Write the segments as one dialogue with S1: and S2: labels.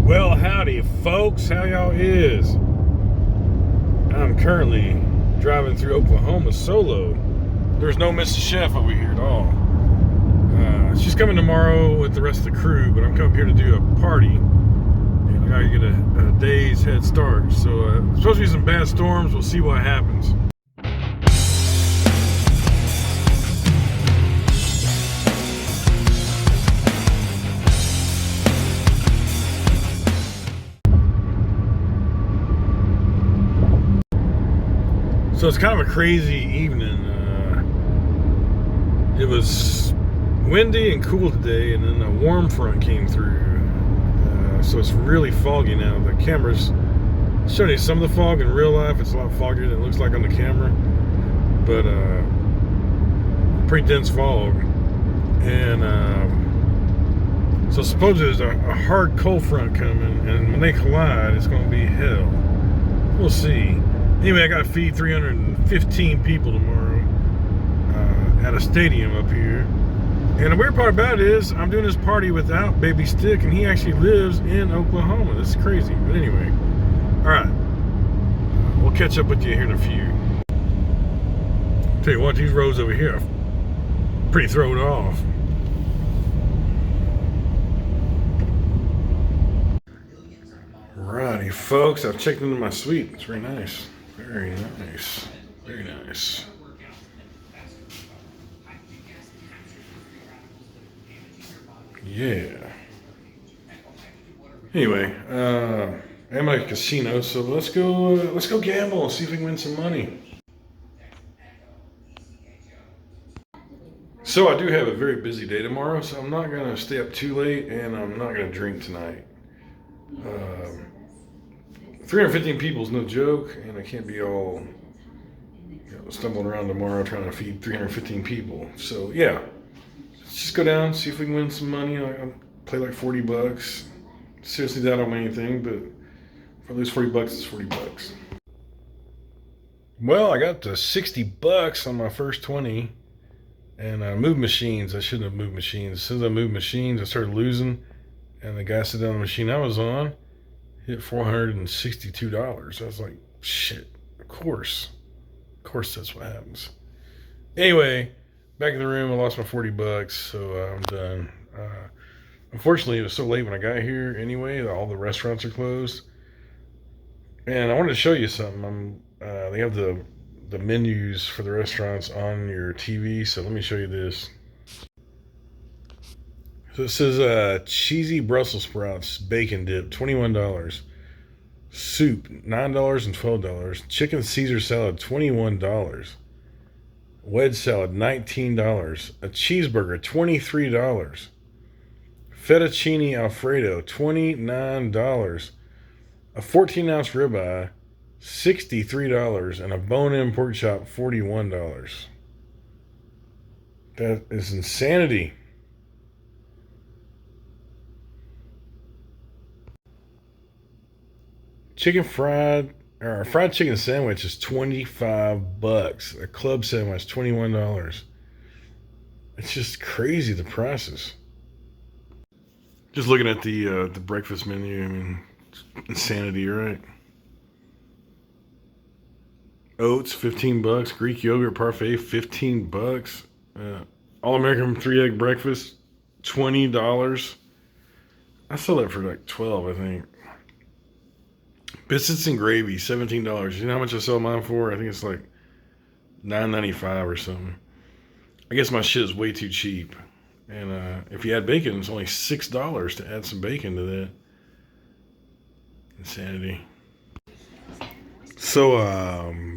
S1: Well, howdy, folks. How y'all is? I'm currently driving through Oklahoma solo. There's no Mrs. Chef over here at all. She's coming tomorrow with the rest of the crew, but I'm coming here to do a party. And I gotta get a day's head start. So, supposed to be some bad storms. We'll see what happens. So it's kind of a crazy evening. It was windy and cool today, and then a warm front came through. So it's really foggy now. The camera's showing you some of the fog. In real life, it's a lot foggier than it looks like on the camera. But pretty dense fog. And so supposedly there's a hard cold front coming, and when they collide, it's going to be hell. We'll see. Anyway, I got to feed 315 people tomorrow at a stadium up here. And the weird part about it is I'm doing this party without Baby Stick, and he actually lives in Oklahoma. This is crazy. But anyway, all right. We'll catch up with you here in a few. Tell you what, these roads over here are pretty thrown off. Righty, folks. I've checked into my suite. It's very nice. Very nice. Very nice. Yeah. Anyway, I'm at a casino, so let's go gamble and see if we can win some money. So I do have a very busy day tomorrow, so I'm not gonna stay up too late, and I'm not gonna drink tonight. 315 people is no joke, and I can't be all stumbling around tomorrow trying to feed 315 people. So yeah, let's just go down, see if we can win some money. I'll play like $40. Seriously, doubt I'll win anything, but if I lose $40, it's $40. Well, I got to $60 on my first 20, and I moved machines. I shouldn't have moved machines. As soon as I moved machines, I started losing, and the guy sat down on the machine I was on, hit $462. I was like, shit, of course that's what happens. Anyway, back in the room, I lost my $40, so I'm done. Unfortunately, it was so late when I got here anyway, all the restaurants are closed. And I wanted to show you something. They have the menus for the restaurants on your TV, so let me show you this. So this is cheesy Brussels sprouts bacon dip, $21. Soup, $9 and $12. Chicken Caesar salad, $21. Wedge salad, $19. A cheeseburger, $23. Fettuccine Alfredo, $29. A 14-ounce ribeye, $63. And a bone-in pork chop, $41. That is insanity. Fried chicken sandwich is $25. A club sandwich, $21. It's just crazy, the prices. Just looking at the breakfast menu, I mean, it's insanity, right? Oats, $15. Greek yogurt parfait, $15. All-American 3-egg breakfast, $20. I sold that for like $12, I think. Biscuits and gravy, $17. You know how much I sell mine for? I think it's like $9.95 or something. I guess my shit is way too cheap. And if you add bacon, it's only $6 to add some bacon to that. Insanity. So,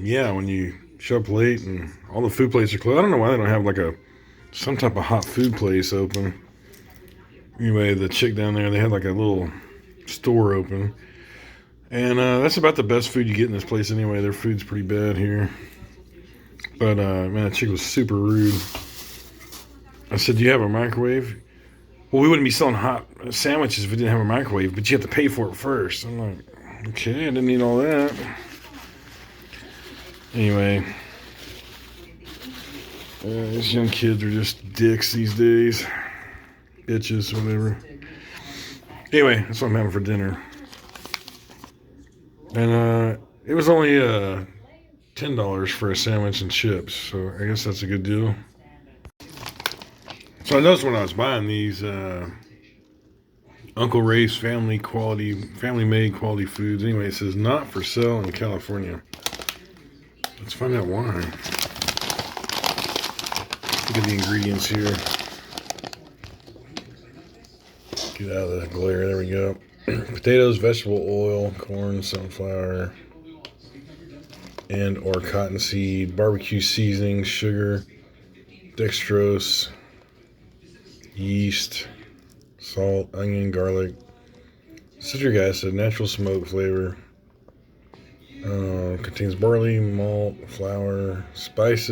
S1: yeah, when you show up late and all the food places are closed, I don't know why they don't have like some type of hot food place open. Anyway, the chick down there, they had like a little store open. And that's about the best food you get in this place anyway. Their food's pretty bad here. But, man, that chick was super rude. I said, do you have a microwave? Well, we wouldn't be selling hot sandwiches if we didn't have a microwave, but you have to pay for it first. I'm like, okay, I didn't need all that. Anyway, these young kids are just dicks these days. Bitches, whatever. Anyway, that's what I'm having for dinner. And it was only $10 for a sandwich and chips, so I guess that's a good deal. So I noticed when I was buying these Uncle Ray's family made quality foods. Anyway, it says not for sale in California. Let's find out why. Look at the ingredients here. Get out of the glare. There we go. Potatoes, vegetable oil, corn, sunflower, and or cottonseed, barbecue seasoning, sugar, dextrose, yeast, salt, onion, garlic, citric acid, natural smoke flavor. Contains barley, malt, flour, spice,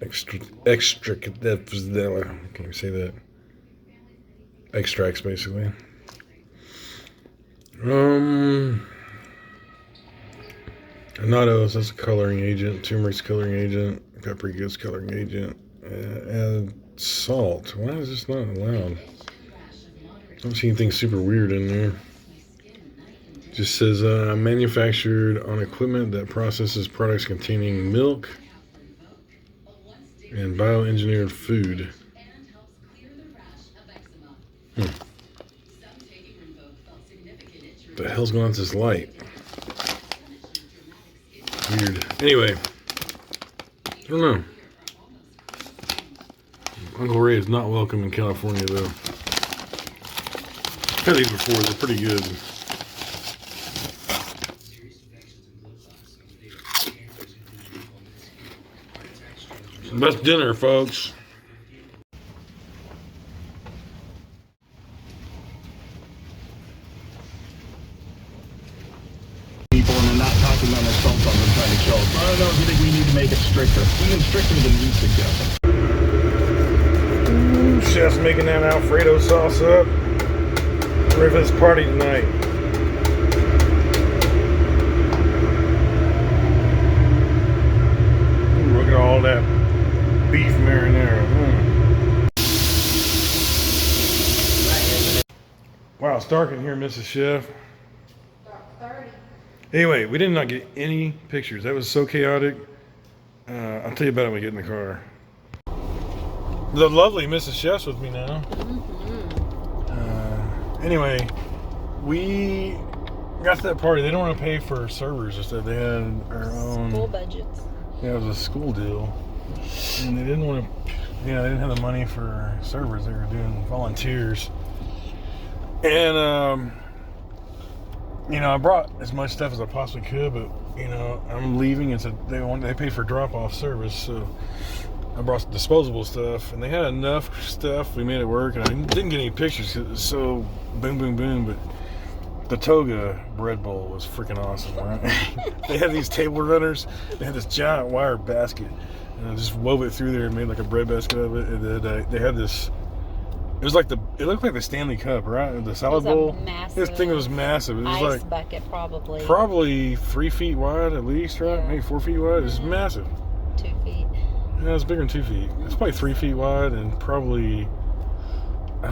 S1: extract. Can you say that? Extracts, basically. Annatos, that's a coloring agent. Turmeric's coloring agent. Paprika's coloring agent. And salt. Why is this not allowed? I don't see anything super weird in there. Just says manufactured on equipment that processes products containing milk and bioengineered food. The hell's going on with this light? Weird. Anyway, I don't know. Uncle Ray is not welcome in California, though. I've had these before. They're pretty good. Best dinner, folks.
S2: People and they're not talking on their cell phones and trying to show us. I don't know if you think we need to make it stricter. Even stricter than you suggest.
S1: Ooh, chef's making that Alfredo sauce up. Ready for this party tonight. Ooh, look at all that beef marinara. Wow, it's dark in here, Mrs. Chef. Anyway, we did not get any pictures. That was so chaotic. I'll tell you about it when we get in the car. The lovely Mrs. Chef's with me now. Anyway, we got to that party. They don't want to pay for servers and stuff. They had our own
S3: school budgets.
S1: Yeah, it was a school deal, and they didn't want to. Yeah, they didn't have the money for servers. They were doing volunteers, and I brought as much stuff as I possibly could, but I'm leaving, and so they paid for drop-off service, so I brought disposable stuff, and they had enough stuff. We made it work, and I didn't get any pictures 'cause it was so boom, boom, boom. But the Toga bread bowl was freaking awesome, right? They had these table runners. They had this giant wire basket, and I just wove it through there and made like a bread basket of it. And then they had this. It looked like the Stanley Cup, right? The salad bowl. This thing was massive. It was
S3: ice
S1: like
S3: bucket,
S1: probably 3 feet wide at least, right? Yeah. Maybe 4 feet wide. It was massive.
S3: 2 feet.
S1: Yeah, it's bigger than 2 feet. It's probably 3 feet wide and probably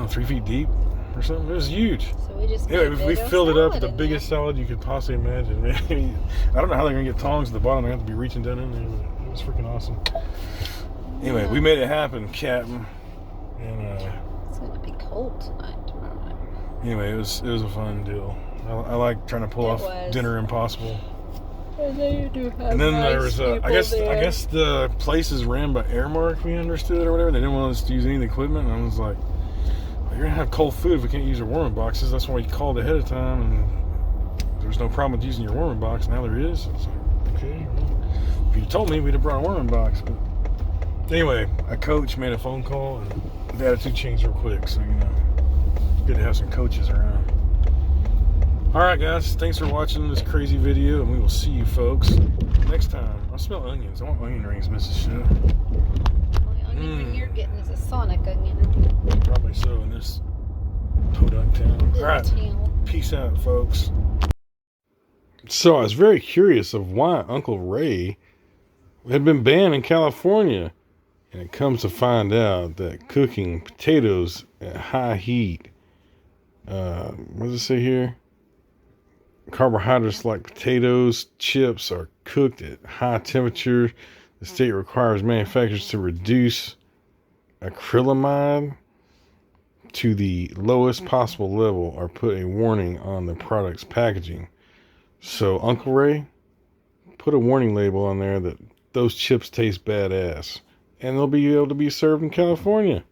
S1: 3 feet deep or something. It was huge.
S3: So we just
S1: we filled it up with the biggest salad you could possibly imagine. Maybe, I don't know how they're gonna get tongs at the bottom. They have to be reaching down in there. But it was freaking awesome. Anyway, we made it happen, Captain. And
S3: it's gonna be cold tonight, tomorrow night.
S1: Anyway, it was a fun deal. I like trying to pull off dinner impossible.
S3: And then you do have
S1: and then
S3: nice
S1: there was I guess the place is ran by Airmark, we understood, or whatever. They didn't want us to use any of the equipment, and I was like, well, you're gonna have cold food if we can't use your warming boxes. That's why you called ahead of time, and there's no problem with using your warming box. Now there is. It's like, okay, well, if you told me, we'd have brought a warming box. But anyway, a coach made a phone call, and the attitude changed real quick. So good to have some coaches around. All right, guys, thanks for watching this crazy video, and we will see you folks next time. I smell onions. I want onion rings, Mrs. Chef.
S3: The only onion ring you're getting is a Sonic onion.
S1: Probably so in this podunk town. All right, peace out, folks. So I was very curious of why Uncle Ray had been banned in California. And it comes to find out that cooking potatoes at high heat, what does it say here? Carbohydrates like potatoes, chips are cooked at high temperature. The state requires manufacturers to reduce acrylamide to the lowest possible level or put a warning on the product's packaging. So, Uncle Ray, put a warning label on there that those chips taste badass. And they'll be able to be served in California.